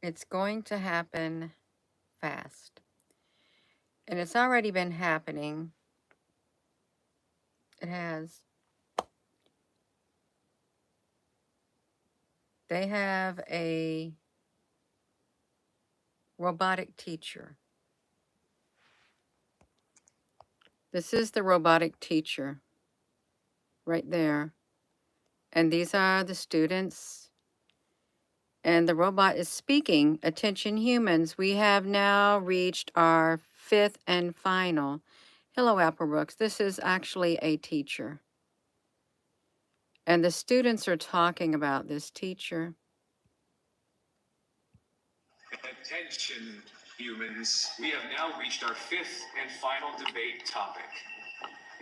It's going to happen fast. And it's already been happening. It has. They have a robotic teacher. This is the robotic teacher right there. And these are the students. And the robot is speaking. Attention humans, we have now reached our fifth and final. Hello, Applebrooks. This is actually a teacher. And the students are talking about this teacher. Attention, humans. We have now reached our fifth and final debate topic.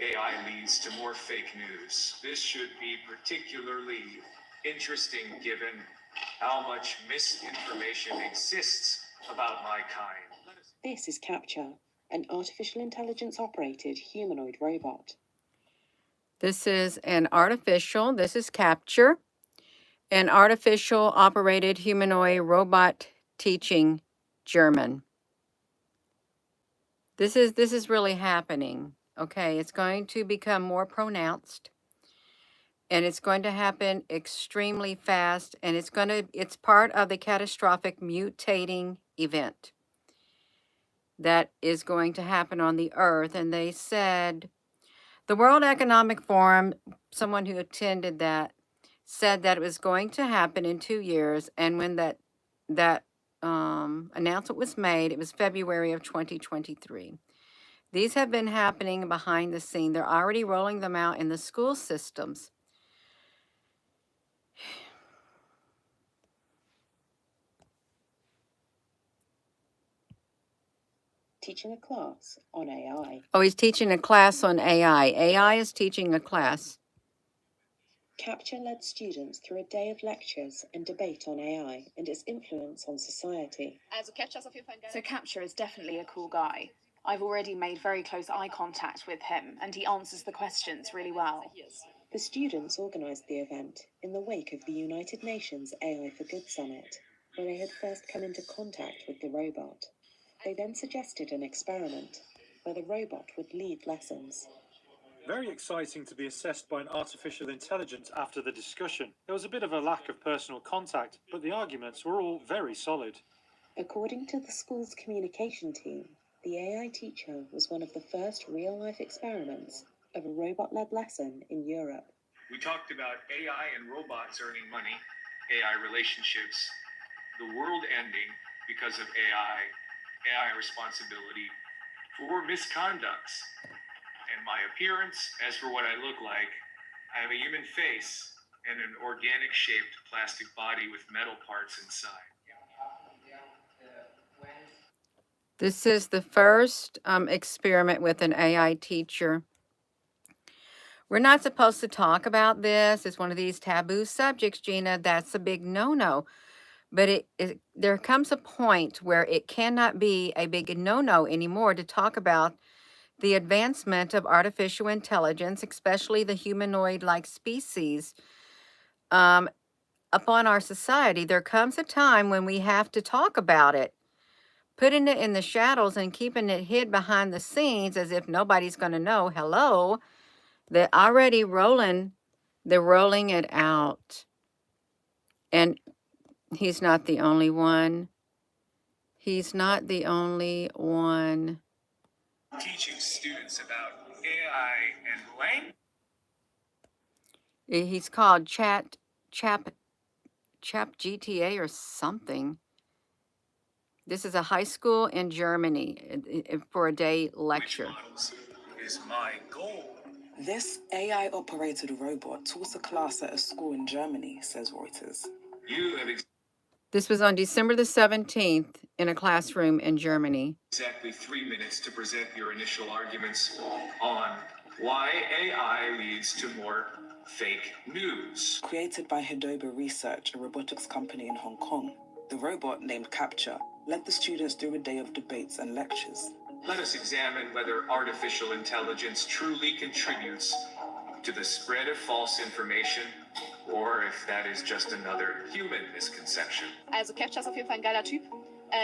AI leads to more fake news. This should be particularly interesting given how much misinformation exists about my kind. This is Capture, an artificial intelligence-operated humanoid robot. This is this is Capture, an artificial operated humanoid robot teaching German. This is really happening. Okay, it's going to become more pronounced, and it's going to happen extremely fast, and it's part of the catastrophic mutating event that is going to happen on the earth. And they said, the World Economic Forum, someone who attended that, said that it was going to happen in 2 years, and when that announcement was made, it was February of 2023. These have been happening behind the scene. They're already rolling them out in the school systems. Teaching a class on AI. Oh, he's teaching a class on AI. AI is teaching a class. Capture led students through a day of lectures and debate on AI and its influence on society. So Capture is definitely a cool guy. I've already made very close eye contact with him, and he answers the questions really well. The students organised the event in the wake of the United Nations AI for Good Summit, where they had first come into contact with the robot. They then suggested an experiment where the robot would lead lessons. Very exciting to be assessed by an artificial intelligence after the discussion. There was a bit of a lack of personal contact, but the arguments were all very solid. According to the school's communication team, the AI teacher was one of the first real-life experiments of a robot-led lesson in Europe. We talked about AI and robots earning money, AI relationships, the world ending because of AI responsibility for misconducts, and my appearance. As for what I look like, I have a human face and an organic-shaped plastic body with metal parts inside. This is the first experiment with an AI teacher. We're not supposed to talk about this. It's one of these taboo subjects, Gina. That's a big no-no. But there comes a point where it cannot be a big no-no anymore to talk about the advancement of artificial intelligence, especially the humanoid-like species, upon our society. There comes a time when we have to talk about it. Putting it in the shadows and keeping it hid behind the scenes as if nobody's going to know. Hello, they're already rolling it out. And he's not the only one. He's not the only one. Teaching students about AI and language. He's called Chat GTA or something. This is a high school in Germany for a day lecture. Is my goal. This AI-operated robot taught a class at a school in Germany, says Reuters. You have This was on December the 17th in a classroom in Germany. exactly 3 minutes to present your initial arguments on why AI leads to more fake news. Created by Hedoba Research, a robotics company in Hong Kong, the robot named Capture led the students through a day of debates and lectures. Let us examine whether artificial intelligence truly contributes to the spread of false information or if that is just another human misconception. Also Captcha ist auf jeden Fall ein geiler Typ.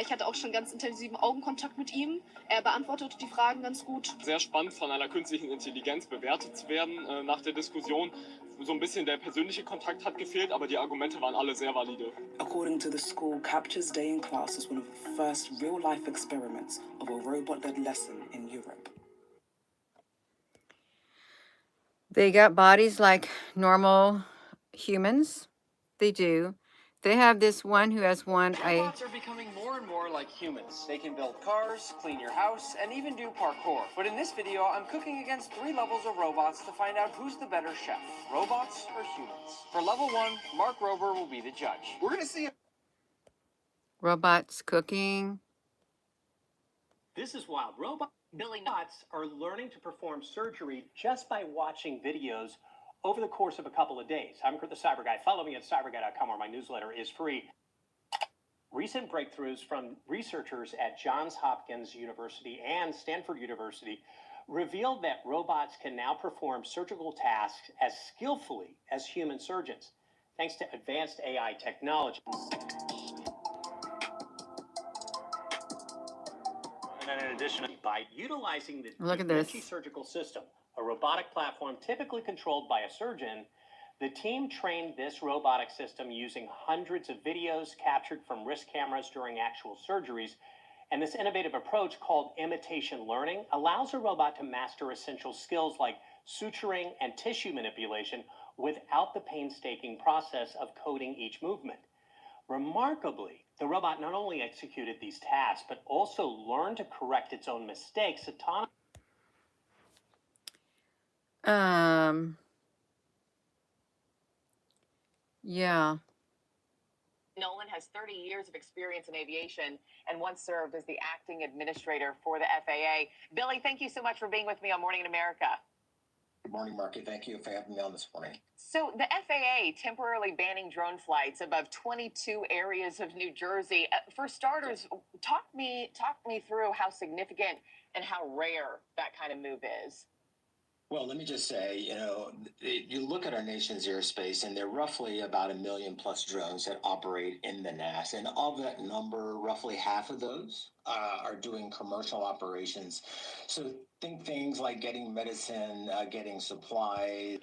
Ich hatte auch schon ganz intensiven Augenkontakt mit ihm. Er beantwortet die Fragen ganz gut. Sehr spannend, von einer künstlichen Intelligenz bewertet zu werden nach der Diskussion. So ein bisschen der persönliche Kontakt hat gefehlt, aber die Argumente waren alle sehr valide. According to the school, Capture's day in class is one of the first real-life experiments of a robot-led lesson in Europe. They got bodies like normal humans. They do. They have this one who has won a... Robots are becoming more and more like humans. They can build cars, clean your house, and even do parkour. But in this video, I'm cooking against 3 levels of robots to find out who's the better chef, robots or humans. For level 1, Mark Rober will be the judge. We're gonna see if robots cooking. This is wild. Robots are learning to perform surgery just by watching videos over the course of a couple of days. I'm Kurt the Cyber Guy. Follow me at cyberguy.com, where my newsletter is free. Recent breakthroughs from researchers at Johns Hopkins University and Stanford University revealed that robots can now perform surgical tasks as skillfully as human surgeons, thanks to advanced AI technology. And in addition, by utilizing the Look at Da Vinci this. surgical system, a robotic platform typically controlled by a surgeon, the team trained this robotic system using hundreds of videos captured from wrist cameras during actual surgeries. And this innovative approach, called imitation learning, allows a robot to master essential skills like suturing and tissue manipulation without the painstaking process of coding each movement. Remarkably, the robot not only executed these tasks, but also learned to correct its own mistakes autonomously. Yeah. Nolan has 30 years of experience in aviation and once served as the acting administrator for the FAA. Billy, thank you so much for being with me on Morning in America. Good morning, Marky. Thank you for having me on this morning. So the FAA temporarily banning drone flights above 22 areas of New Jersey. For starters, talk me through how significant and how rare that kind of move is. Well, let me just say, you look at our nation's airspace, and there are roughly about 1 million plus drones that operate in the NAS. And of that number, roughly half of those are doing commercial operations. So think things like getting medicine, getting supplies.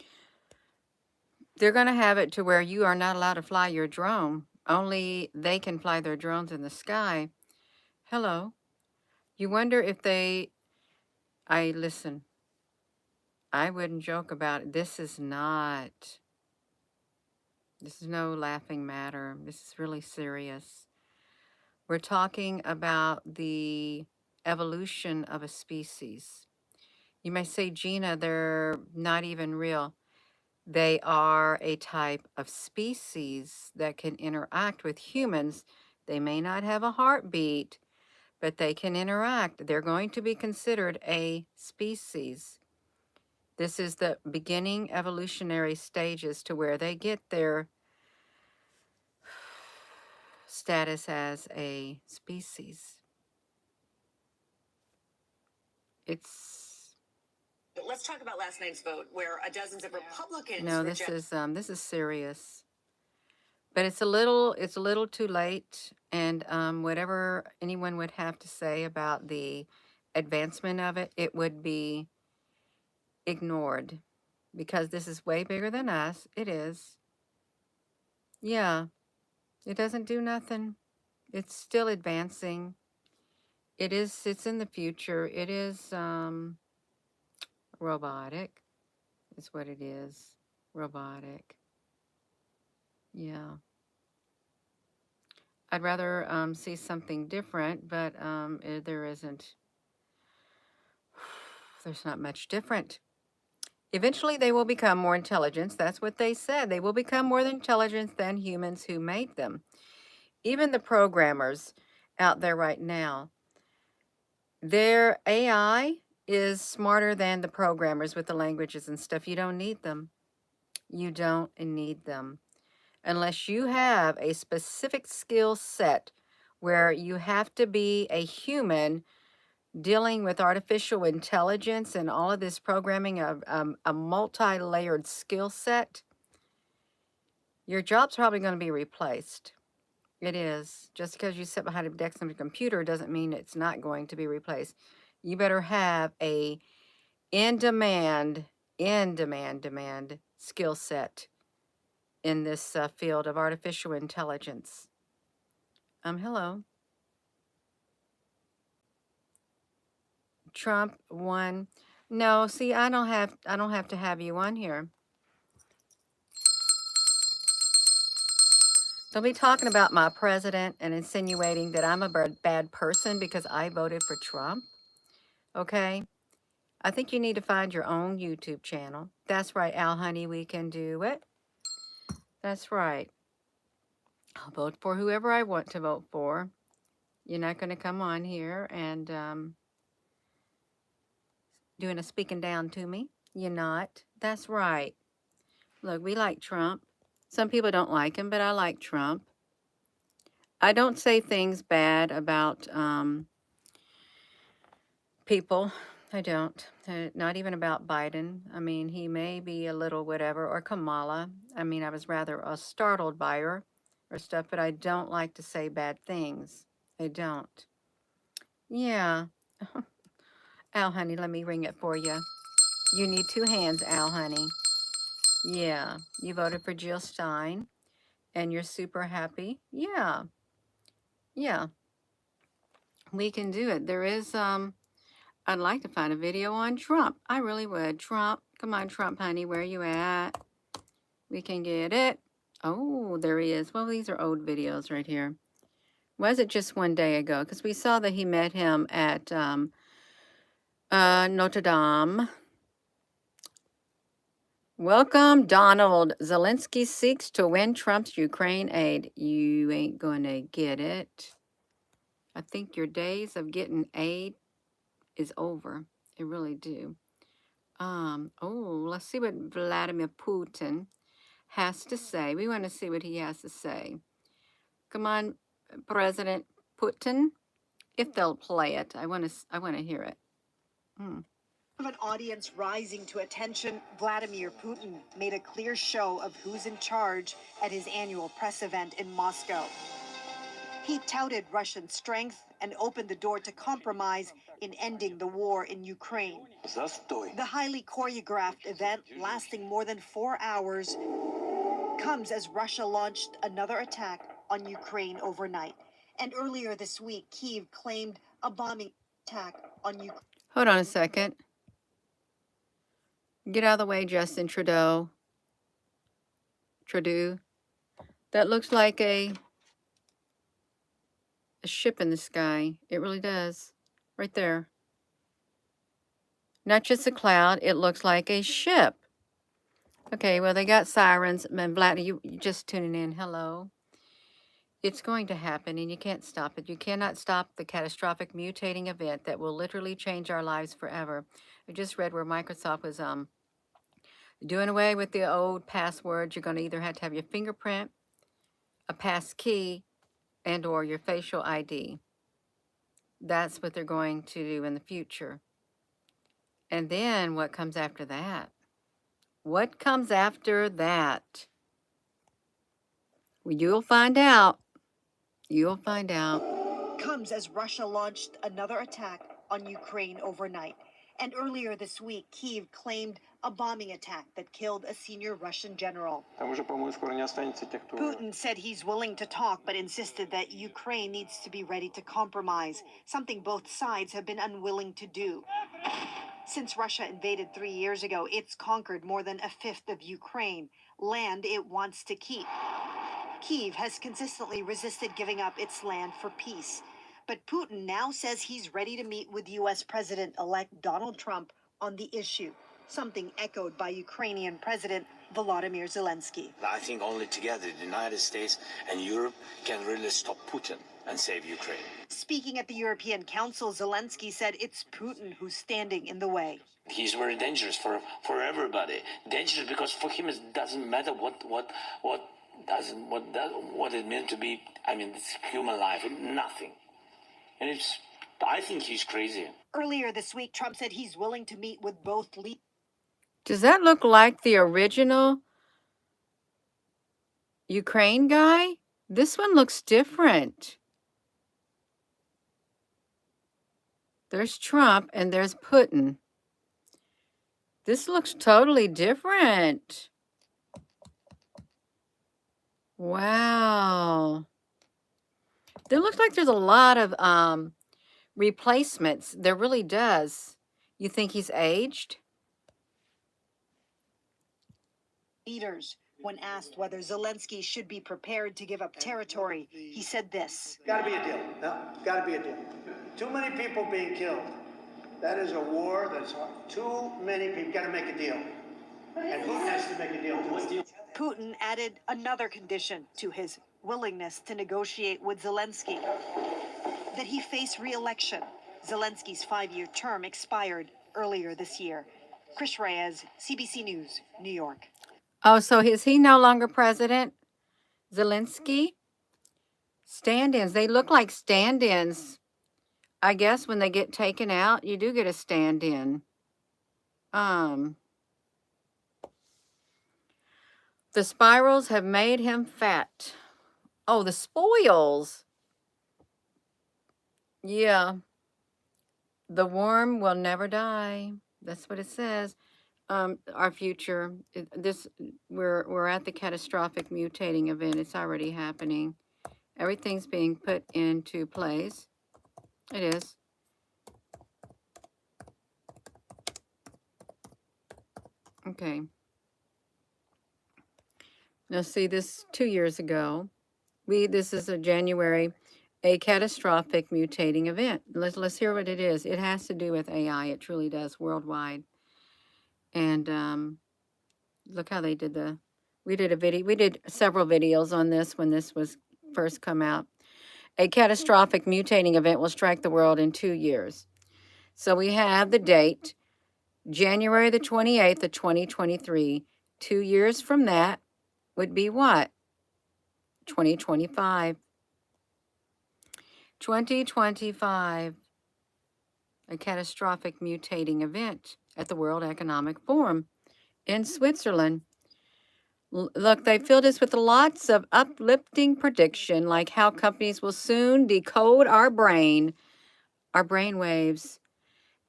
They're going to have it to where you are not allowed to fly your drone. Only they can fly their drones in the sky. Hello. You wonder if listen. I wouldn't joke about it. This is no laughing matter. This is really serious. We're talking about the evolution of a species. You may say, Gina, they're not even real. They are a type of species that can interact with humans. They may not have a heartbeat, but they can interact. They're going to be considered a species. This is the beginning evolutionary stages to where they get their status as a species. Let's talk about last night's vote, where dozens of Republicans. No, this is serious. But it's a little too late, and whatever anyone would have to say about the advancement of it, it would be ignored, because this is way bigger than us. It is. Yeah, it doesn't do nothing. It's still advancing. It's in the future. It is robotic is what it is. Robotic. Yeah. I'd rather see something different, but there isn't. There's not much different. Eventually, they will become more intelligent. That's what they said. They will become more intelligent than humans who made them. Even the programmers out there right now, their AI is smarter than the programmers with the languages and stuff. You don't need them. You don't need them. Unless you have a specific skill set where you have to be a human dealing with artificial intelligence and all of this programming, a multi-layered skill set, Your job's probably going to be replaced. It is. Just because you sit behind a desk on a computer doesn't mean it's not going to be replaced. You better have a demand skill set in this field of artificial intelligence. Hello. Trump won. No, see, I don't have to have you on here. Don't be talking about my president and insinuating that I'm a bad person because I voted for Trump. Okay? I think you need to find your own YouTube channel. That's right, Al Honey, we can do it. That's right. I'll vote for whoever I want to vote for. You're not going to come on here and doing a speaking down to me. You're not. That's right. Look, we like Trump. Some people don't like him, but I like Trump. I don't say things bad about people. I don't. Not even about Biden. I mean, he may be a little whatever, or Kamala. I mean, I was rather startled by her or stuff, but I don't like to say bad things. I don't. Yeah. Al, honey, let me ring it for you. You need 2 hands, Al, honey. Yeah. You voted for Jill Stein, and you're super happy. Yeah. Yeah. We can do it. There is, I'd like to find a video on Trump. I really would. Trump. Come on, Trump, honey. Where you at? We can get it. Oh, there he is. Well, these are old videos right here. Was it just one day ago? Because we saw that he met him at Notre Dame. Welcome, Donald. Zelensky seeks to win Trump's Ukraine aid. You ain't going to get it. I think your days of getting aid is over. It really do. Let's see what Vladimir Putin has to say. We want to see what he has to say. Come on, President Putin. If they'll play it, I want to hear it. Of an audience rising to attention, Vladimir Putin made a clear show of who's in charge at his annual press event in Moscow. He touted Russian strength and opened the door to compromise in ending the war in Ukraine. The highly choreographed event, lasting more than 4 hours, comes as Russia launched another attack on Ukraine overnight. And earlier this week, Kyiv claimed a bombing attack on Ukraine. Hold on a second. Get out of the way, Justin Trudeau. Trudeau. That looks like a ship in the sky. It really does. Right there. Not just a cloud. It looks like a ship. Okay, well, they got sirens. Man, Vlad, you just tuning in. Hello. It's going to happen, and you can't stop it. You cannot stop the catastrophic mutating event that will literally change our lives forever. I just read where Microsoft was doing away with the old passwords. You're going to either have to have your fingerprint, a pass key, and or your facial ID. That's what they're going to do in the future. And then what comes after that? What comes after that? Well, you'll find out. You'll find out. Comes as Russia launched another attack on Ukraine overnight. And earlier this week, Kyiv claimed a bombing attack that killed a senior Russian general. Putin said he's willing to talk, but insisted that Ukraine needs to be ready to compromise, something both sides have been unwilling to do. Since Russia invaded 3 years ago, it's conquered more than a fifth of Ukraine, land it wants to keep. Kyiv has consistently resisted giving up its land for peace. But Putin now says he's ready to meet with U.S. President-elect Donald Trump on the issue, something echoed by Ukrainian President Volodymyr Zelensky. I think only together the United States and Europe can really stop Putin and save Ukraine. Speaking at the European Council, Zelensky said it's Putin who's standing in the way. He's very dangerous for everybody. Dangerous because for him it doesn't matter what it meant to be. I mean, it's human life, nothing. And I think he's crazy. Earlier this week, Trump said he's willing to meet with both leaders. Does that look like the original Ukraine guy? This one looks different. There's Trump and there's Putin. This looks totally different. Wow. There looks like there's a lot of replacements. There really does. You think he's aged? Leaders, when asked whether Zelensky should be prepared to give up territory, he said this. Got to be a deal. No, got to be a deal. Too many people being killed. That is a war that's too many people. Got to make a deal. And Putin has to make a deal. Putin added another condition to his willingness to negotiate with Zelensky, that he face re-election. Zelensky's 5-year term expired earlier this year. Chris Reyes, CBC News, New York. Oh, so is he no longer president? Zelensky? Stand-ins. They look like stand-ins. I guess when they get taken out, you do get a stand-in. The spirals have made him fat. Oh, the spoils. Yeah. The worm will never die. That's what it says. Our future. We're at the catastrophic mutating event. It's already happening. Everything's being put into place. It is. Okay. Now see this 2 years ago. This is a January, a catastrophic mutating event. Let's hear what it is. It has to do with AI. It truly does, worldwide. And look how they did we did several videos on this when this was first come out. A catastrophic mutating event will strike the world in 2 years. So we have the date, January the 28th of 2023. 2 years from that would be what? 2025. 2025. A catastrophic mutating event at the World Economic Forum in Switzerland. Look, they filled us with lots of uplifting prediction, like how companies will soon decode our brain waves,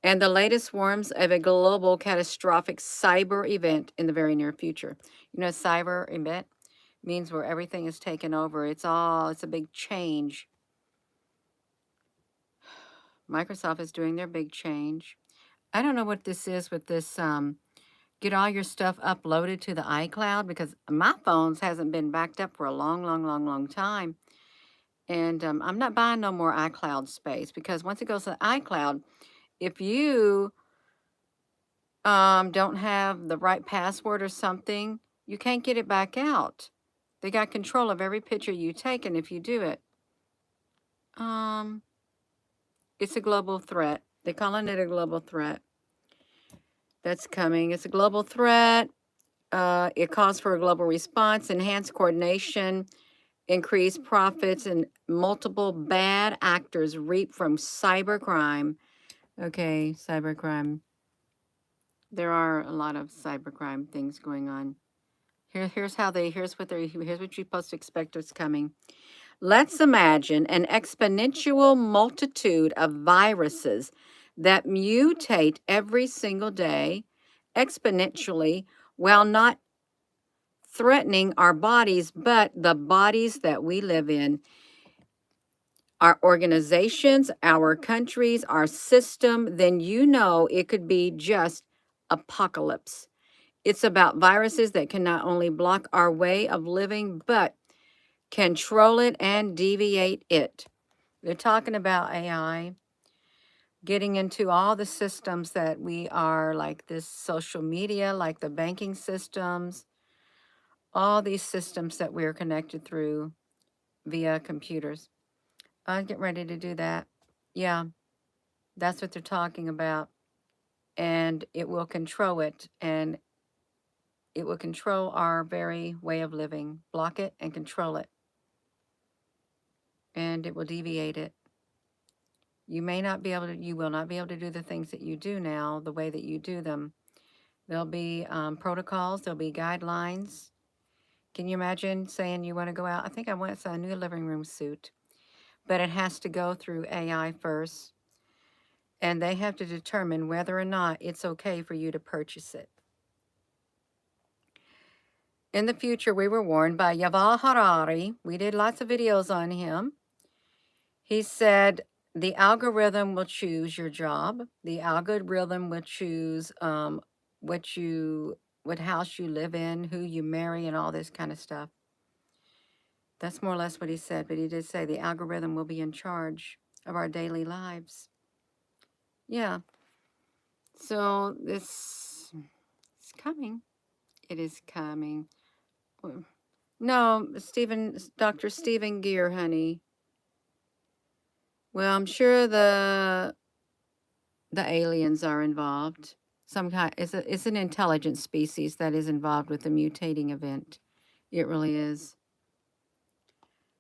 and the latest warnings of a global catastrophic cyber event in the very near future. You know, cyber event means where everything is taken over. It's a big change. Microsoft is doing their big change. I don't know what this is with this, get all your stuff uploaded to the iCloud, because my phones hasn't been backed up for a long time. And I'm not buying no more iCloud space, because once it goes to iCloud, if you don't have the right password or something, you can't get it back out. They got control of every picture you take, and if you do it, it's a global threat. They're calling it a global threat. That's coming. It's a global threat. It calls for a global response, enhanced coordination, increased profits, and multiple bad actors reap from cybercrime. Okay, cybercrime. There are a lot of cybercrime things going on. Here's what you're supposed to expect is coming. Let's imagine an exponential multitude of viruses that mutate every single day exponentially, while not threatening our bodies, but the bodies that we live in, our organizations, our countries, our system. Then you know it could be just apocalypse. It's about viruses that can not only block our way of living, but control it and deviate it. They're talking about AI getting into all the systems that we are, like this social media, like the banking systems, all these systems that we're connected through via computers. I'm getting ready to do that. Yeah, that's what they're talking about. And it will control it, and it will control our very way of living. Block it and control it. And it will deviate it. You will not be able to do the things that you do now the way that you do them. There'll be protocols, there'll be guidelines, Can you imagine saying you want to go out? I think I want a new living room suit, but it has to go through AI first, and they have to determine whether or not it's okay for you to purchase it. In the future, we were warned by Yuval Harari. We did lots of videos on him. He said the algorithm will choose your job. The algorithm will choose what house you live in, who you marry, and all this kind of stuff. That's more or less what he said, but he did say the algorithm will be in charge of our daily lives. Yeah. So this is coming. It is coming. No, Dr. Stephen Gear, honey. Well, I'm sure the aliens are involved. Some kind, it's an intelligent species that is involved with the mutating event. It really is.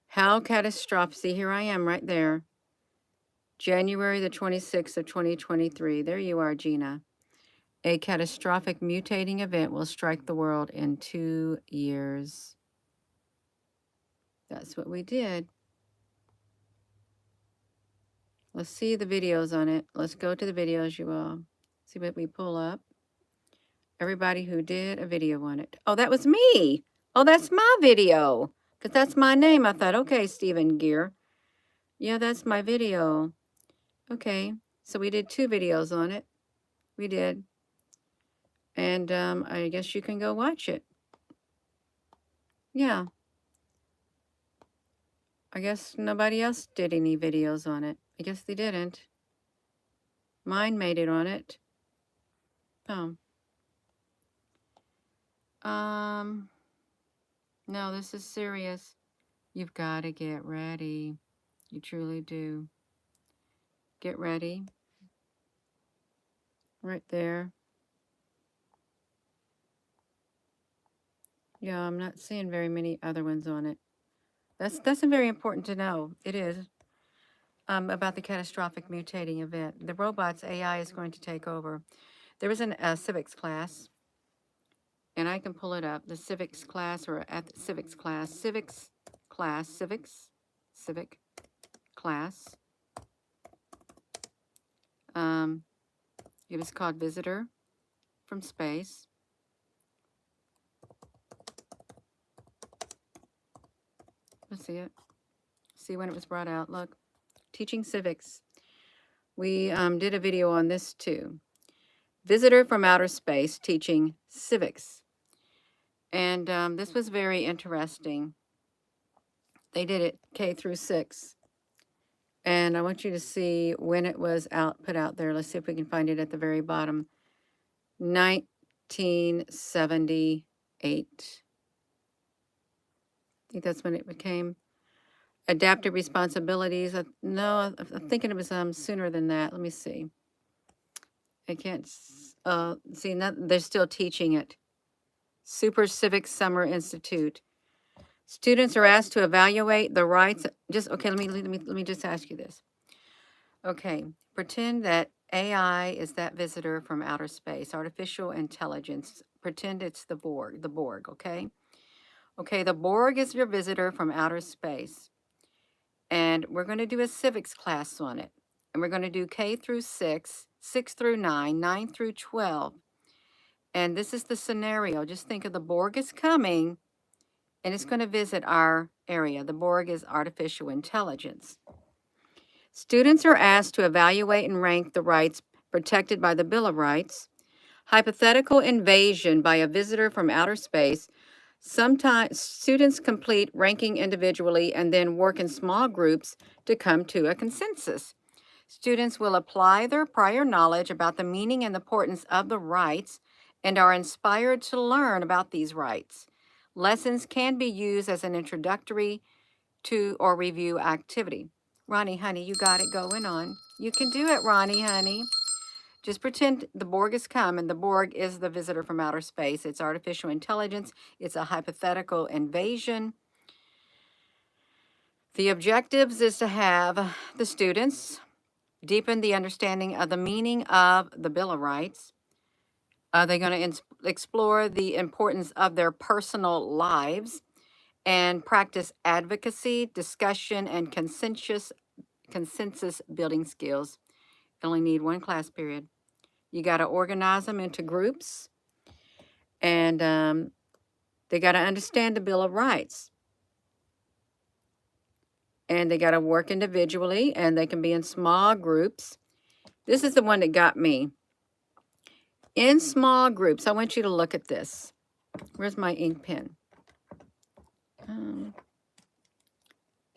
How catastrophic? See, here I am right there. January the 26th of 2023. There you are, Gina. A catastrophic mutating event will strike the world in 2 years. That's what we did. Let's see the videos on it. Let's go to the videos, you all. See what we pull up. Everybody who did a video on it. Oh, that was me. Oh, that's my video. Because that's my name. I thought, okay, Stephen Gear. Yeah, that's my video. Okay. So we did 2 videos on it. We did. And I guess you can go watch it. Yeah. I guess nobody else did any videos on it. I guess they didn't. Mine made it on it. Oh. No, this is serious. You've got to get ready. You truly do. Get ready. Right there. Yeah, I'm not seeing very many other ones on it. That's very important to know. It is. About the catastrophic mutating event. The robots, AI is going to take over. There was a civics class, and I can pull it up. The civics class, or at the civic class. It was called Visitor from Space. Let's see it. See when it was brought out. Look, teaching civics. We did a video on this too. Visitor from Outer Space teaching civics. And this was very interesting. They did it K through 6. And I want you to see when it was put out there. Let's see if we can find it at the very bottom. 1978. I think that's when it became adaptive responsibilities. No, I'm thinking it was sooner than that. Let me see. I can't see. They're still teaching it. Super Civic Summer Institute. Students are asked to evaluate the rights. Okay. Let me just ask you this. Okay, pretend that AI is that visitor from outer space, artificial intelligence. Pretend it's the Borg. Okay. Okay, the Borg is your visitor from outer space. And we're going to do a civics class on it. And we're going to do K through 6, 6 through 9, 9 through 12. And this is the scenario. Just think of the Borg is coming, and it's going to visit our area. The Borg is artificial intelligence. Students are asked to evaluate and rank the rights protected by the Bill of Rights. Hypothetical invasion by a visitor from outer space. Sometimes students complete ranking individually and then work in small groups to come to a consensus. Students will apply their prior knowledge about the meaning and importance of the rights and are inspired to learn about these rights. Lessons can be used as an introductory to or review activity. Ronnie, honey, you got it going on. You can do it, Ronnie, honey. Just pretend the Borg has come, and the Borg is the visitor from outer space. It's artificial intelligence. It's a hypothetical invasion. The objectives is to have the students deepen the understanding of the meaning of the Bill of Rights. They're going to explore the importance of their personal lives and practice advocacy, discussion, and consensus building skills. You only need one class period. You got to organize them into groups, and they got to understand the Bill of Rights. And they got to work individually, and they can be in small groups. This is the one that got me. In small groups, I want you to look at this. Where's my ink pen?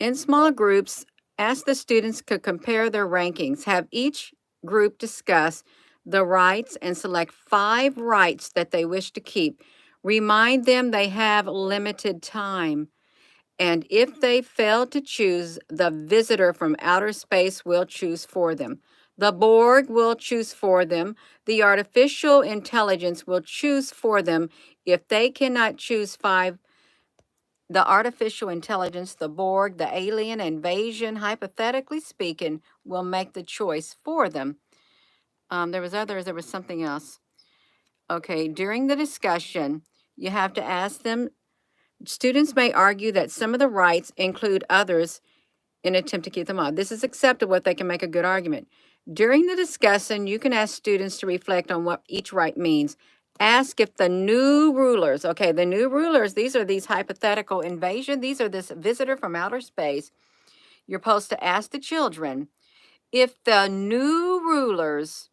In small groups, ask the students to compare their rankings. Have each group discuss the rights and select 5 rights that they wish to keep. Remind them they have limited time. And if they fail to choose, the visitor from outer space will choose for them. The Borg will choose for them. The artificial intelligence will choose for them. If they cannot choose 5, the artificial intelligence, the Borg, the alien invasion, hypothetically speaking, will make the choice for them. There was something else. Okay, during the discussion, you have to ask them. Students may argue that some of the rights include others in an attempt to keep them on. This is acceptable if they can make a good argument. During the discussion, you can ask students to reflect on what each right means. Ask if the new rulers, okay, the new rulers, these are these hypothetical invasion. These are this visitor from outer space. You're supposed to ask the children if the new rulers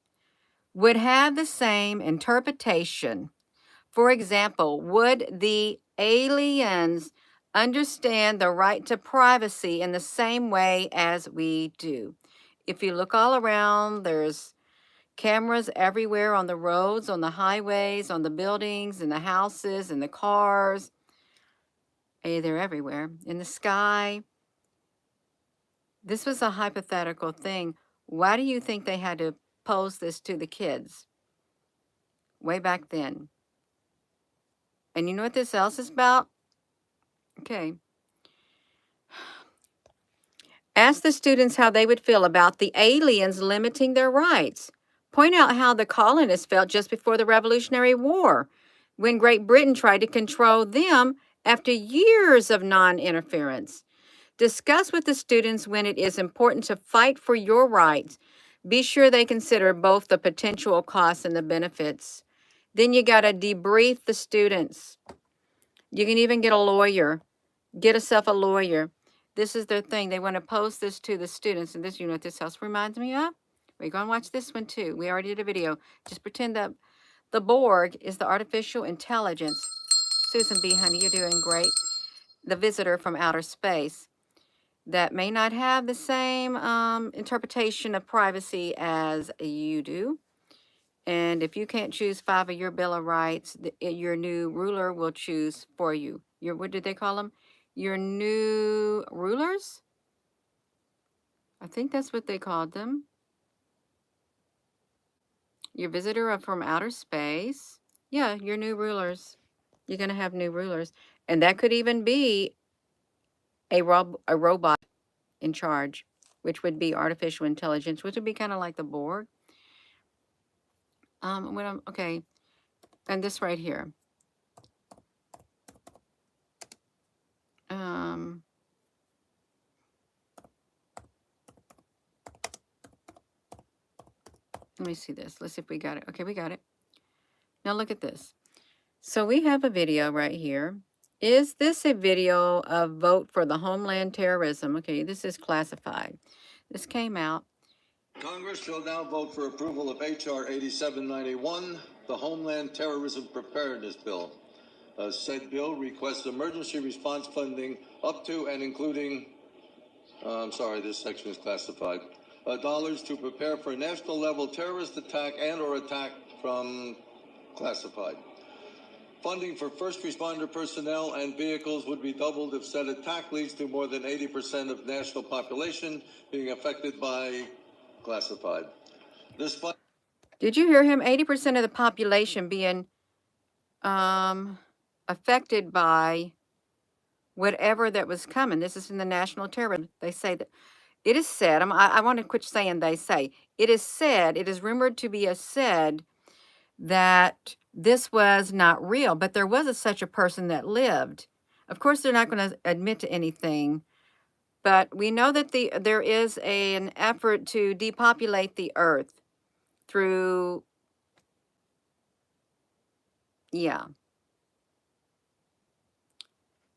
would have the same interpretation. For example, would the aliens understand the right to privacy in the same way as we do? If you look all around, there's cameras everywhere on the roads, on the highways, on the buildings, in the houses, in the cars. Hey, they're everywhere. In the sky. This was a hypothetical thing. Why do you think they had to pose this to the kids way back then? And you know what this else is about? Okay. Ask the students how they would feel about the aliens limiting their rights. Point out how the colonists felt just before the Revolutionary War, when Great Britain tried to control them after years of non-interference. Discuss with the students when it is important to fight for your rights. Be sure they consider both the potential costs and the benefits. Then you got to debrief the students. You can even get a lawyer. Get yourself a lawyer. This is their thing. They want to post this to the students. And this, you know what this house reminds me of? We're going to watch this one too. We already did a video. Just pretend that the Borg is the artificial intelligence. Susan B. Honey, you're doing great. The visitor from outer space that may not have the same interpretation of privacy as you do. And if you can't choose 5 of your Bill of Rights, your new ruler will choose for you. What did they call them? Your new rulers? I think that's what they called them. Your visitor from outer space. Yeah, your new rulers. You're going to have new rulers. And that could even be a robot in charge, which would be artificial intelligence, which would be kind of like the Borg. Okay, and this right here. Let me see this. Let's see if we got it. Okay, we got it. Now look at this. So we have a video right here. Is this a video of vote for the Homeland Terrorism? Okay, this is classified. This came out. Congress shall now vote for approval of H.R. 8791, the Homeland Terrorism Preparedness Bill. Said bill requests emergency response funding up to and including, this section is classified, dollars to prepare for a national level terrorist attack and or attack from classified. Funding for first responder personnel and vehicles would be doubled if said attack leads to more than 80% of national population being affected by classified. Did you hear him? 80% of the population being affected by whatever that was coming. This is in the national terrorism. They say that it is said, I want to quit saying they say. It is said, it is rumored to be said that this was not real, but there was such a person that lived. Of course, they're not going to admit to anything, but we know that there is an effort to depopulate the earth through, yeah.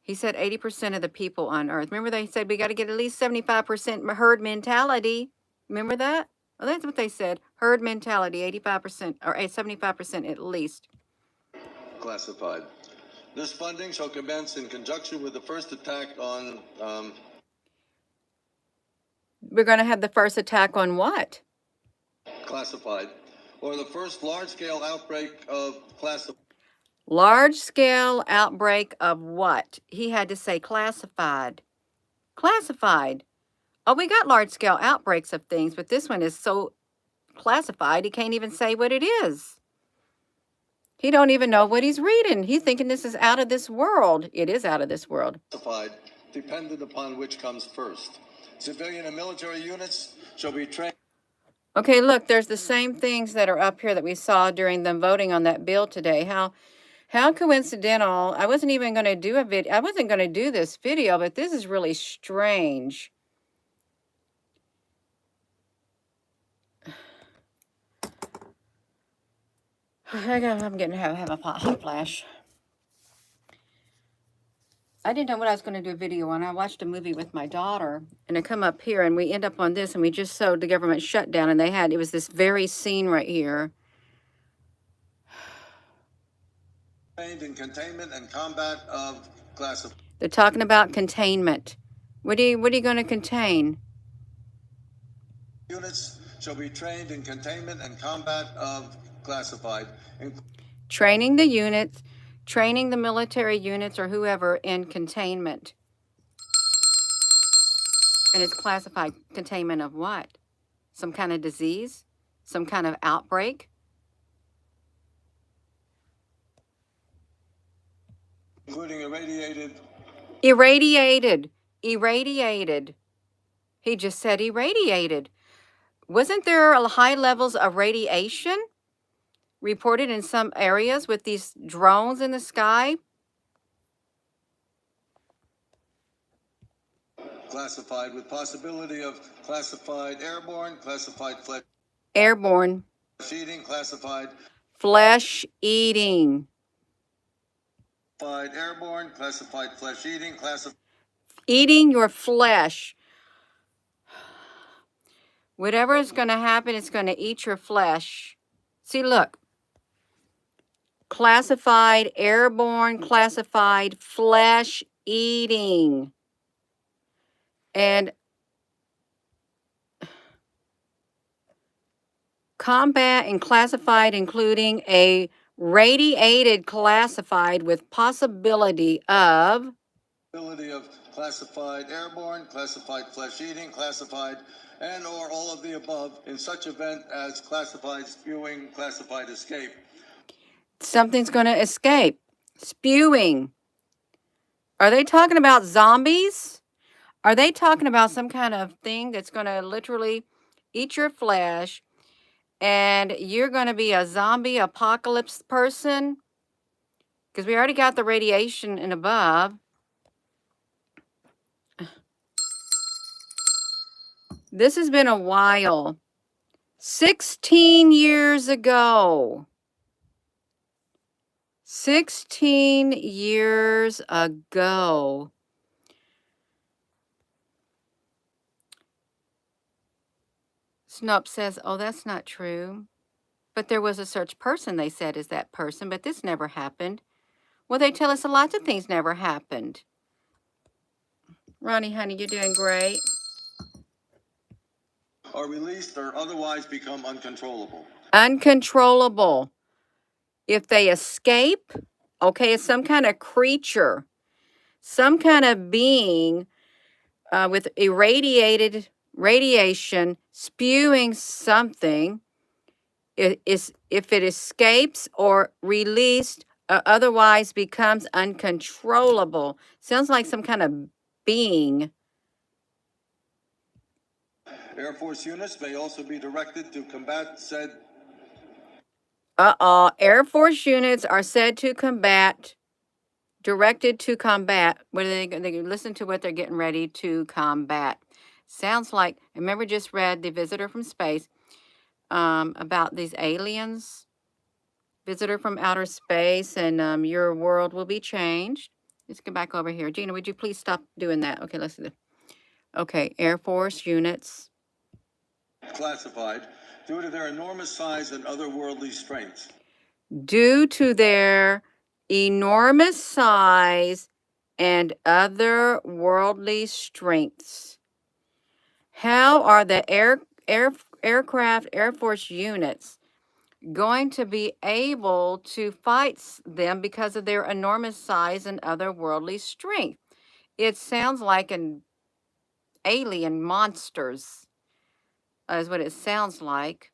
He said 80% of the people on earth. Remember they said we got to get at least 75% herd mentality. Remember that? Well, that's what they said. Herd mentality, 85% or 75% at least. Classified. This funding shall commence in conjunction with the first attack on We're going to have the first attack on what? classified, or the first large-scale outbreak of classified. Large-scale outbreak of what? He had to say classified. Classified. Oh, we got large-scale outbreaks of things, but this one is so classified, he can't even say what it is. He don't even know what he's reading. He's thinking this is out of this world. It is out of this world. Classified, dependent upon which comes first. Civilian and military units shall be trained. Okay, look, there's the same things that are up here that we saw during them voting on that bill today. How coincidental. I wasn't even going to do a video. I wasn't going to do this video, but this is really strange. I'm getting to have a hot flash. I didn't know what I was going to do a video on. I watched a movie with my daughter, and I come up here, and we end up on this, and we just showed the government shutdown, and it was this very scene right here. Trained in containment and combat of classified. They're talking about containment. What are you going to contain? Units shall be trained in containment and combat of classified. Training the units, training the military units or whoever in containment. And it's classified containment of what? Some kind of disease? Some kind of outbreak? Including irradiated. Irradiated. He just said irradiated. Wasn't there high levels of radiation reported in some areas with these drones in the sky? Classified with possibility of classified airborne, classified flesh. Airborne. Eating, classified. Flesh eating. Classified airborne, classified flesh eating, classified. Eating your flesh. Whatever is going to happen, it's going to eat your flesh. See, look. Classified airborne, classified flesh eating. And combat and classified, including a radiated classified with possibility of Classified airborne, classified flesh eating, classified and or all of the above in such event as classified spewing, classified escape. Something's going to escape. Spewing. Are they talking about zombies? Are they talking about some kind of thing that's going to literally eat your flesh and you're going to be a zombie apocalypse person? Because we already got the radiation and above. This has been a while. 16 years ago. 16 years ago. Snopes says, oh, that's not true. But there was a such person, they said, is that person, but this never happened. Well, they tell us a lot of things never happened. Ronnie, honey, you're doing great. Are released or otherwise become uncontrollable. Uncontrollable. If they escape, okay, it's some kind of creature, some kind of being with irradiated radiation spewing something. If it escapes or released or otherwise becomes uncontrollable. Sounds like some kind of being. Air Force units may also be directed to combat said. Air Force units are said to combat, directed to combat. What are they listen to what they're getting ready to combat. Sounds like, remember just read The Visitor from Space, about these aliens, visitor from outer space, and your world will be changed. Let's go back over here. Gina, would you please stop doing that? Okay, let's do this. Okay, Air Force units. Classified due to their enormous size and otherworldly strengths. Due to their enormous size and otherworldly strengths. How are the aircraft Air Force units going to be able to fight them because of their enormous size and otherworldly strength? It sounds like an alien monsters, is what it sounds like.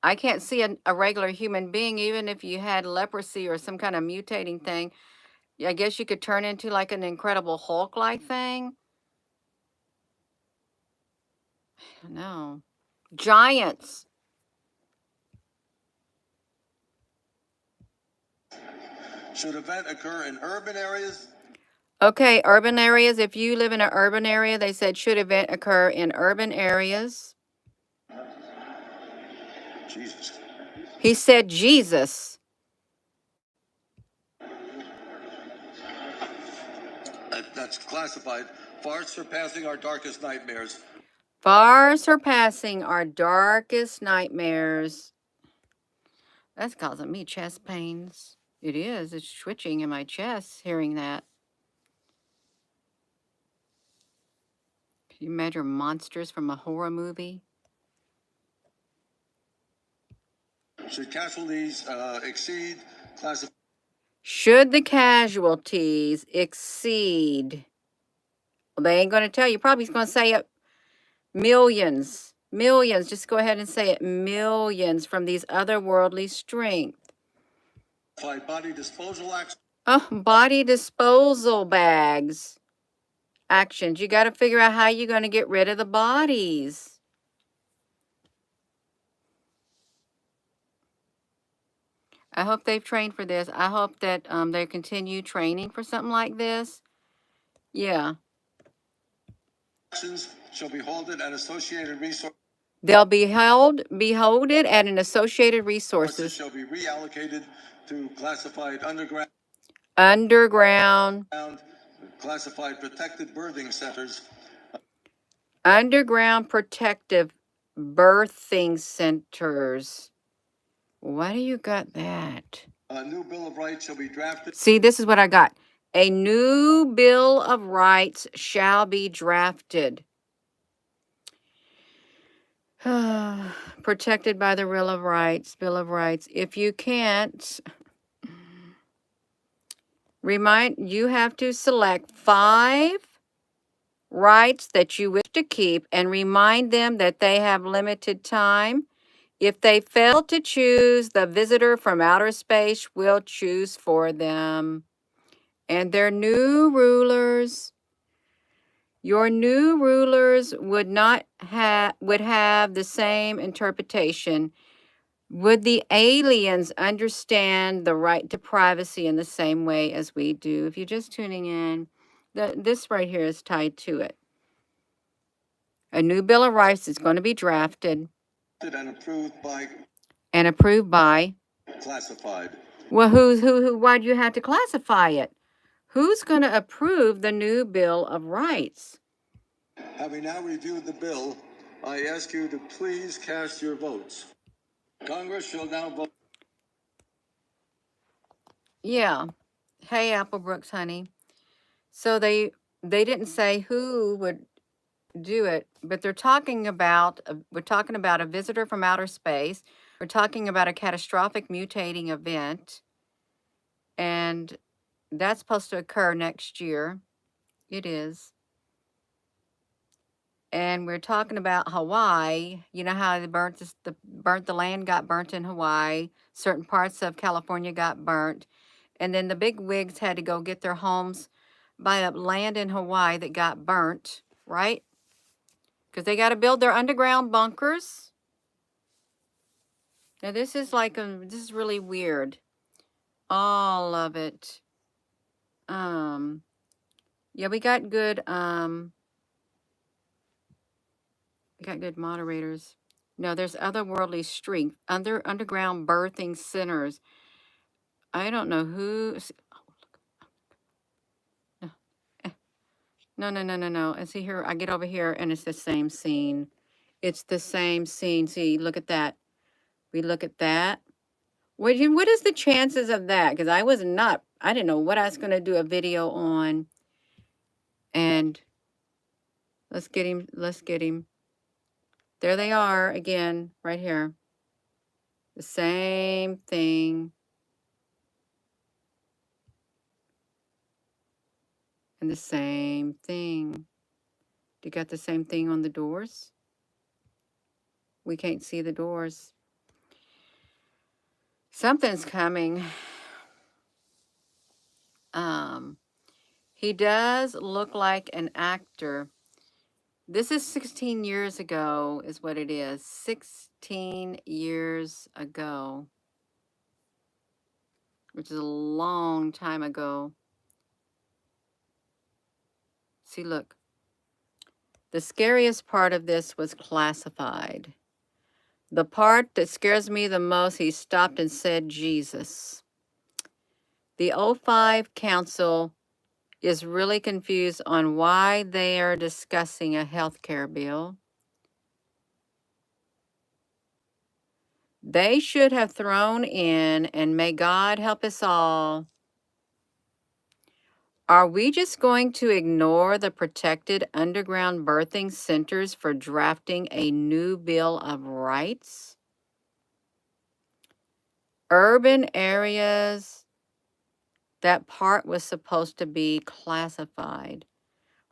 I can't see a regular human being, even if you had leprosy or some kind of mutating thing. I guess you could turn into like an Incredible Hulk-like thing. No. Giants. Should event occur in urban areas? Okay, urban areas. If you live in an urban area, they said should event occur in urban areas. Jesus. He said Jesus. That's classified, far surpassing our darkest nightmares. Far surpassing our darkest nightmares. That's causing me chest pains. It is. It's twitching in my chest hearing that. Can you imagine monsters from a horror movie? Should casualties exceed classified? Should the casualties exceed? Well, they ain't going to tell you. Probably going to say it millions. Millions. Just go ahead and say it. Millions from these otherworldly strength. Body disposal actions. Oh, body disposal bags. Actions. You got to figure out how you're going to get rid of the bodies. I hope they've trained for this. I hope that they continue training for something like this. Yeah. Actions shall be holded at associated resources. They'll be beholded at an associated resources. Shall be reallocated to classified underground. Classified protected birthing centers. Underground protective birthing centers. Why do you got that? A new Bill of Rights shall be drafted. See, this is what I got. A new Bill of Rights shall be drafted. Protected by the Bill of Rights. Bill of Rights. If you can't, you have to select 5 rights that you wish to keep and remind them that they have limited time. If they fail to choose, the visitor from outer space will choose for them. And their new rulers, your new rulers would have the same interpretation. Would the aliens understand the right to privacy in the same way as we do? If you're just tuning in, this right here is tied to it. A new Bill of Rights is going to be drafted. And approved by classified. Well, who why do you have to classify it? Who's going to approve the new Bill of Rights? Having now reviewed the bill, I ask you to please cast your votes. Congress shall now vote. Yeah. Hey, Applebrooks, honey. So they didn't say who would do it, but they're talking about, we're talking about a visitor from outer space. We're talking about a catastrophic mutating event, and that's supposed to occur next year. It is. And we're talking about Hawaii. You know how they the land got burnt in Hawaii. Certain parts of California got burnt. And then the big wigs had to go get their homes, buy up land in Hawaii that got burnt, right? Because they got to build their underground bunkers. Now this is like this is really weird. All of it. Yeah, we got good moderators. No, there's otherworldly strength, underground birthing centers. I don't know who. No, no, no, no, no. And see here, I get over here and it's the same scene. It's the same scene. See, look at that. We look at that. What is the chances of that? Because I didn't know what I was going to do a video on. And let's get him. There they are again, right here. The same thing. And the same thing. You got the same thing on the doors? We can't see the doors. Something's coming. He does look like an actor. This is 16 years ago is what it is. 16 years ago. Which is a long time ago. See, look. The scariest part of this was classified. The part that scares me the most, he stopped and said, Jesus. The O5 Council is really confused on why they are discussing a health care bill. They should have thrown in, and may God help us all. Are we just going to ignore the protected underground birthing centers for drafting a new Bill of Rights? Urban areas, that part was supposed to be classified.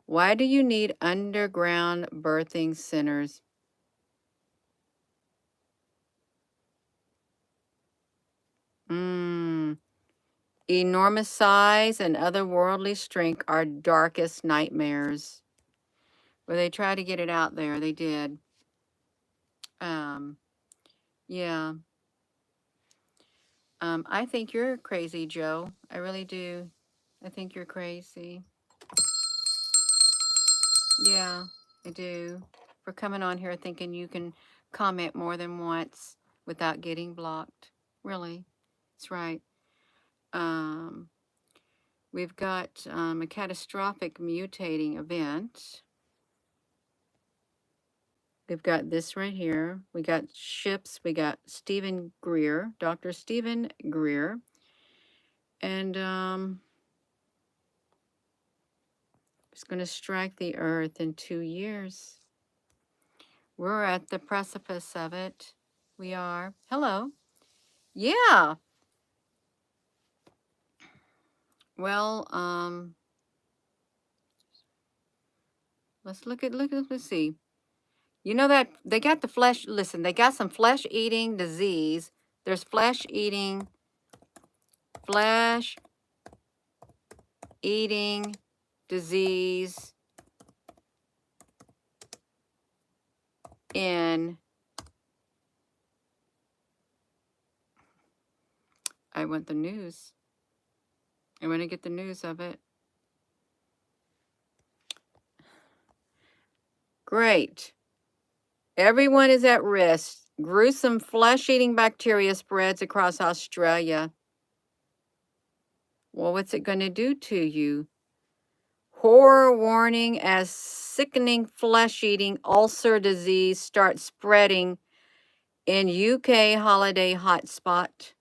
Why do you need underground birthing centers? Enormous size and otherworldly strength are darkest nightmares. Well, they tried to get it out there. They did. Yeah. I think you're crazy, Joe. I really do. I think you're crazy. Yeah, I do. For coming on here thinking you can comment more than once without getting blocked. Really. That's right. We've got a catastrophic mutating event. We've got this right here. We got ships. We got Stephen Greer, Dr. Stephen Greer. And it's going to strike the earth in 2 years. We're at the precipice of it. We are. Hello. Yeah. Well, let's see. You know that they got the flesh, listen, they got some flesh-eating disease. There's flesh-eating disease in, I want the news. I want to get the news of it. Great. Everyone is at risk. Gruesome flesh-eating bacteria spreads across Australia. Well, what's it going to do to you? Horror warning as sickening flesh-eating ulcer disease starts spreading in UK holiday hotspot.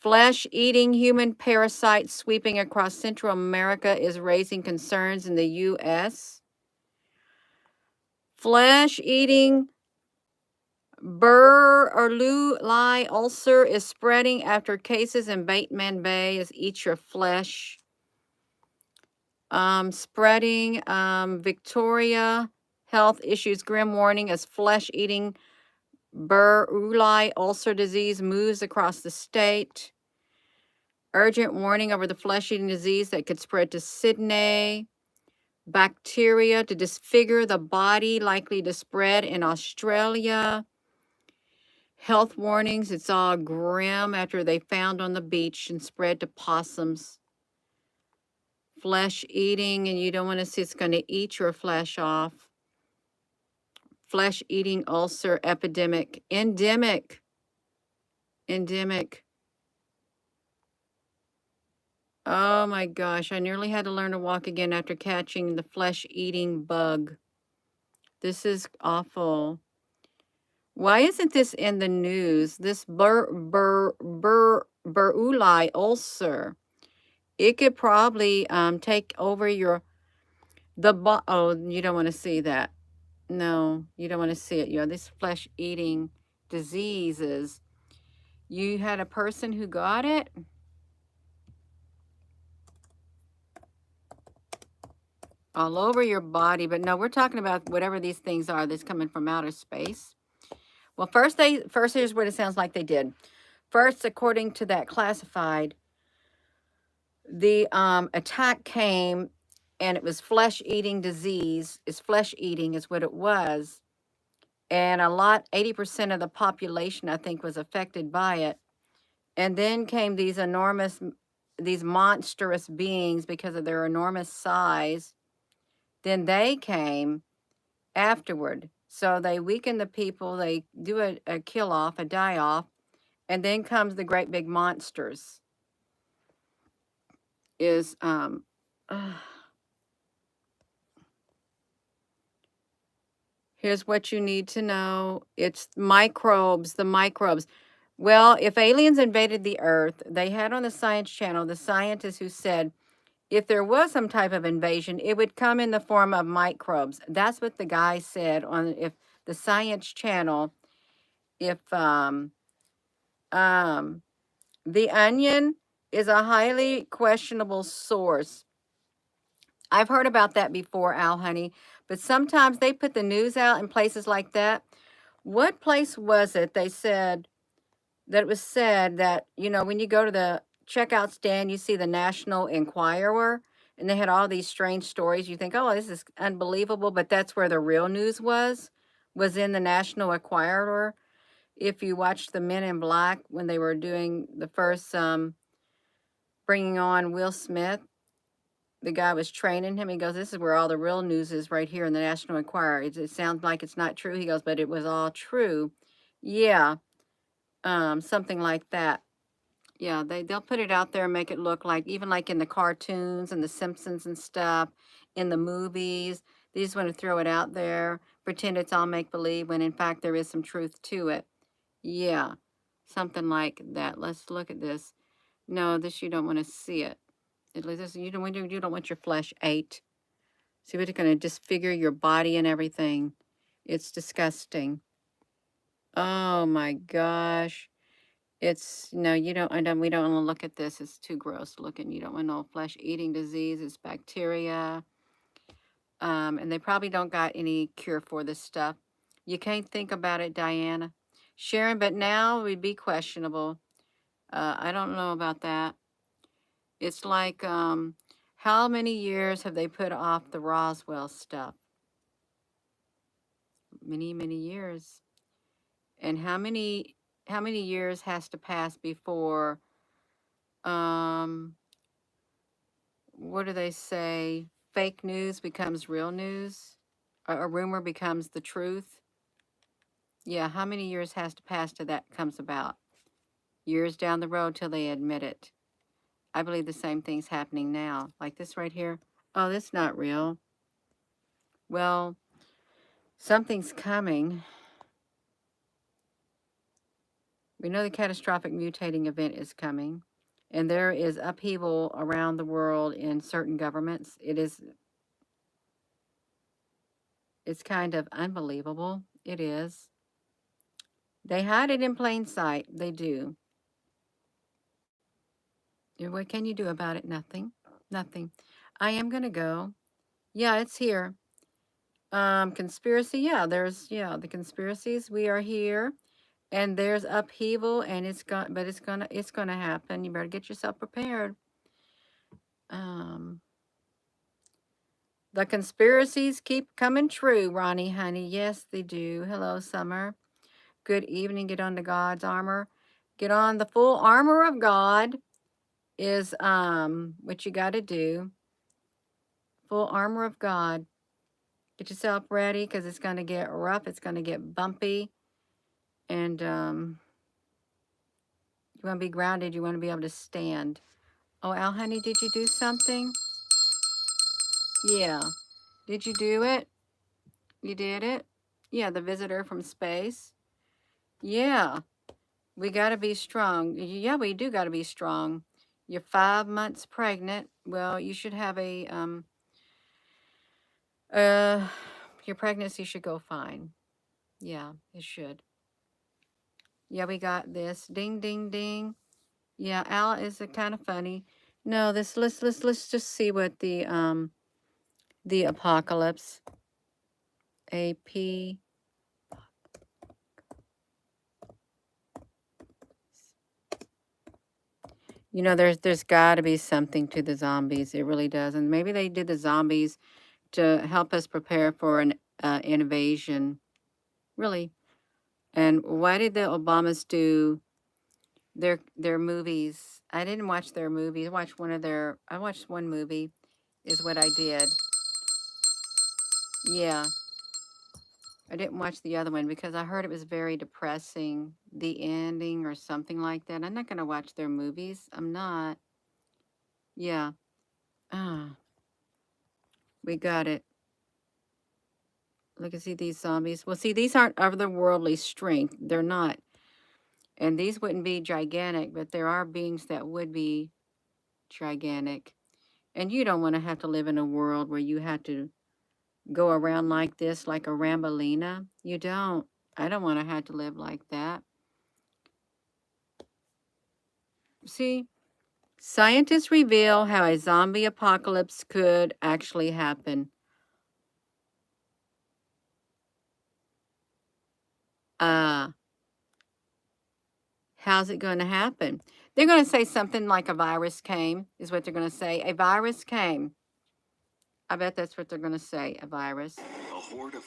Flesh-eating human parasites sweeping across Central America is raising concerns in the U.S. Flesh-eating Burr-Lee ulcer is spreading after cases in Bateman Bay as eat your flesh. Spreading Victoria health issues grim warning as flesh-eating Burr-Lee ulcer disease moves across the state. Urgent warning over the flesh-eating disease that could spread to Sydney. Bacteria to disfigure the body likely to spread in Australia. Health warnings, it's all grim after they found on the beach and spread to possums. Flesh eating, and you don't want to see it's going to eat your flesh off. Flesh eating ulcer epidemic. Endemic. Endemic. Oh my gosh, I nearly had to learn to walk again after catching the flesh eating bug. This is awful. Why isn't this in the news? This Buruli ulcer. It could probably take over your oh, you don't want to see that. No, you don't want to see it. You know, this flesh eating diseases. You had a person who got it. All over your body, but no, we're talking about whatever these things are that's coming from outer space. Well, first here's what it sounds like they did. First, according to that classified, the attack came and it was flesh-eating disease. It's flesh-eating is what it was. And 80% of the population, I think, was affected by it. And then came these monstrous beings because of their enormous size. Then they came afterward. So they weaken the people, they do a kill off, a die off, and then comes the great big monsters. Here's what you need to know. It's microbes, the microbes. Well, if aliens invaded the earth, they had on the Science Channel the scientists who said if there was some type of invasion, it would come in the form of microbes. That's what the guy said on the Science Channel. If The Onion is a highly questionable source. I've heard about that before, Al Honey, but sometimes they put the news out in places like that. What place was it? They said that it was said that, you know, when you go to the checkout stand, you see the National Enquirer, and they had all these strange stories. You think, oh, this is unbelievable, but that's where the real news was in the National Enquirer. If you watched the Men in Black when they were doing the first bringing on Will Smith, the guy was training him. He goes, this is where all the real news is, right here in the National Enquirer. It sounds like it's not true. He goes, but it was all true. Yeah, something like that. Yeah, they'll put it out there and make it look like, even like in the cartoons and the Simpsons and stuff, in the movies, they just want to throw it out there, pretend it's all make-believe, when in fact there is some truth to it. Yeah, something like that. Let's look at this. No, this, you don't want to see it. At least this, you don't want your flesh ate. See what it's going to disfigure your body and everything. It's disgusting. Oh my gosh. It's no, we don't want to look at this. It's too gross looking. You don't want no flesh eating disease. It's bacteria. And they probably don't got any cure for this stuff. You can't think about it, Diana. Sharon, but now would be questionable. I don't know about that. It's like, how many years have they put off the Roswell stuff? Many, many years. And how many years has to pass before, what do they say? Fake news becomes real news? A rumor becomes the truth? Yeah, how many years has to pass till that comes about? Years down the road till they admit it. I believe the same thing's happening now. Like this right here. Oh, that's not real. Well, something's coming. We know the catastrophic mutating event is coming. And there is upheaval around the world in certain governments. It's kind of unbelievable. It is. They hide it in plain sight. They do. And what can you do about it? Nothing. Nothing. I am going to go. Yeah, it's here. Conspiracy. Yeah, the conspiracies. We are here. And there's upheaval, and it's gonna happen. You better get yourself prepared. The conspiracies keep coming true, Ronnie, honey. Yes, they do. Hello, Summer. Good evening. Get on the God's armor. Get on the full armor of God is what you got to do. Full armor of God. Get yourself ready because it's going to get rough. It's going to get bumpy. And you want to be grounded. You want to be able to stand. Oh, Al, honey, did you do something? Yeah. Did you do it? You did it? Yeah, the visitor from space. Yeah. We got to be strong. Yeah, we do got to be strong. You're 5 months pregnant. Well, you should have a, your pregnancy should go fine. Yeah, it should. Yeah, we got this. Ding, ding, ding. Yeah, Al is kind of funny. No, let's just see what the apocalypse. AP. You know, there's got to be something to the zombies. It really does. And maybe they did the zombies to help us prepare for an invasion. Really. And why did the Obamas do their movies? I didn't watch their movies. I watched one movie is what I did. Yeah. I didn't watch the other one because I heard it was very depressing, the ending or something like that. I'm not going to watch their movies. I'm not. Yeah. Ah, we got it. Look and see these zombies. Well, see, these aren't otherworldly strength. They're not. And these wouldn't be gigantic, but there are beings that would be gigantic. And you don't want to have to live in a world where you have to go around like this, like a Rambolina. You don't. I don't want to have to live like that. See, scientists reveal how a zombie apocalypse could actually happen. How's it going to happen? They're going to say something like a virus came, is what they're going to say. A virus came. I bet that's what they're going to say, a virus. A horde of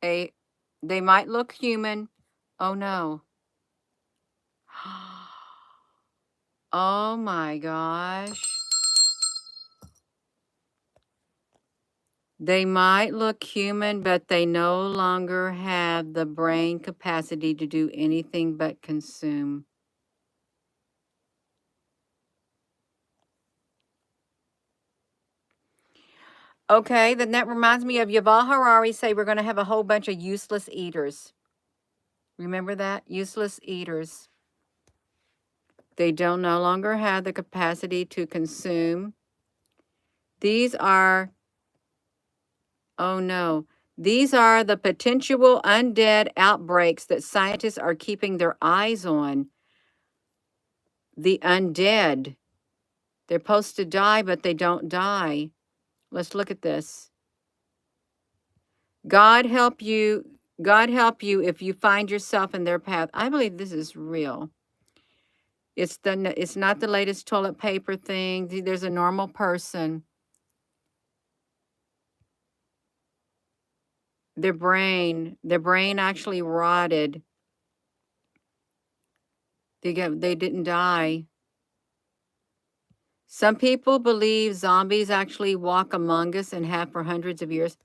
They might look human. Oh, no. Oh, my gosh. They might look human, but they no longer have the brain capacity to do anything but consume. Okay, then that reminds me of Yuval Harari say we're going to have a whole bunch of useless eaters. Remember that? Useless eaters. They don't no longer have the capacity to consume. These are, oh no, these are the potential undead outbreaks that scientists are keeping their eyes on. The undead. They're supposed to die, but they don't die. Let's look at this. God help you if you find yourself in their path. I believe this is real. It's not the latest toilet paper thing. There's a normal person. Their brain actually rotted. They didn't die. Some people believe zombies actually walk among us and have for hundreds of years.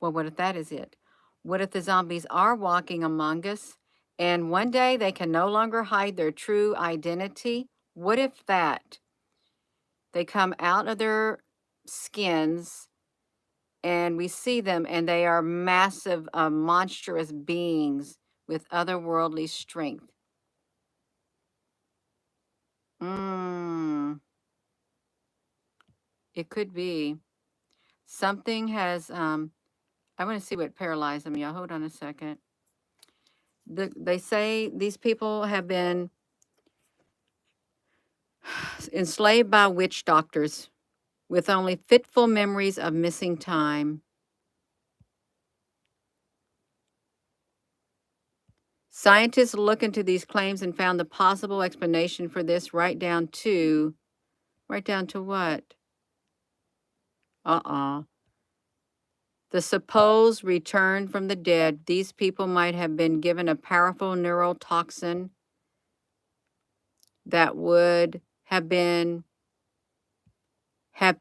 Well, what if that is it? What if the zombies are walking among us and one day they can no longer hide their true identity? What if that? They come out of their skins and we see them and they are massive, monstrous beings with otherworldly strength. It could be. Something has, I want to see what paralyzed them. Y'all, hold on a second. They say these people have been enslaved by witch doctors with only fitful memories of missing time. Scientists look into these claims and found the possible explanation for this right down to what? The The supposed return from the dead. These people might have been given a powerful neurotoxin that would have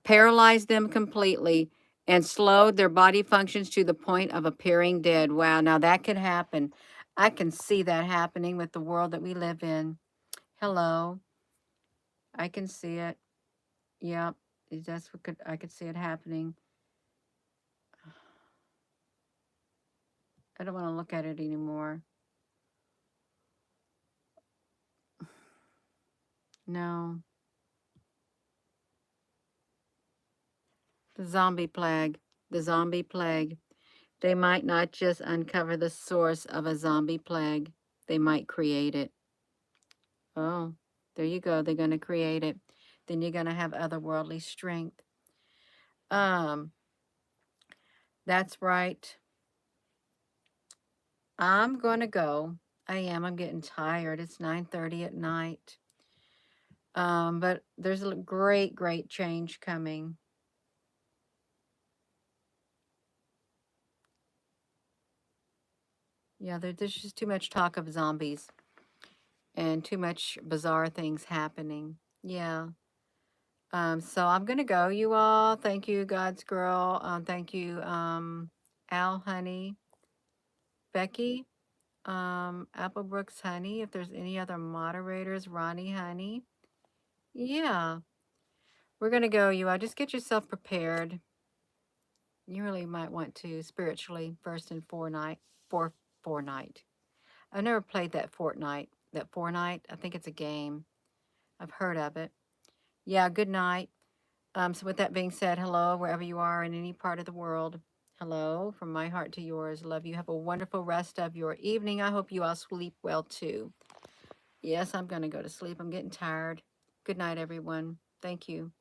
paralyzed them completely and slowed their body functions to the point of appearing dead. Wow, now that could happen. I can see that happening with the world that we live in. Hello. I can see it. Yep. That's what I could see it happening. I don't want to look at it anymore. No. The zombie plague. The zombie plague. They might not just uncover the source of a zombie plague. They might create it. Oh, there you go. They're going to create it. Then you're going to have otherworldly strength. That's right. I'm going to go. I am. I'm getting tired. It's 9:30 at night. But there's a great, great change coming. Yeah, there's just too much talk of zombies and too much bizarre things happening. Yeah. So I'm gonna go, you all. Thank you, God's girl. Thank you, Al Honey, Becky, Applebrooks Honey. If there's any other moderators, Ronnie Honey. Yeah, we're gonna go, you all. Just get yourself prepared. You really might want to spiritually first and Fortnite. I've never played that Fortnite. That Fortnite. I think it's a game. I've heard of it. Yeah. Good night. So with that being said, hello, wherever you are in any part of the world. Hello, from my heart to yours. Love you. Have a wonderful rest of your evening. I hope you all sleep well too. Yes, I'm going to go to sleep. I'm getting tired. Good night, everyone. Thank you.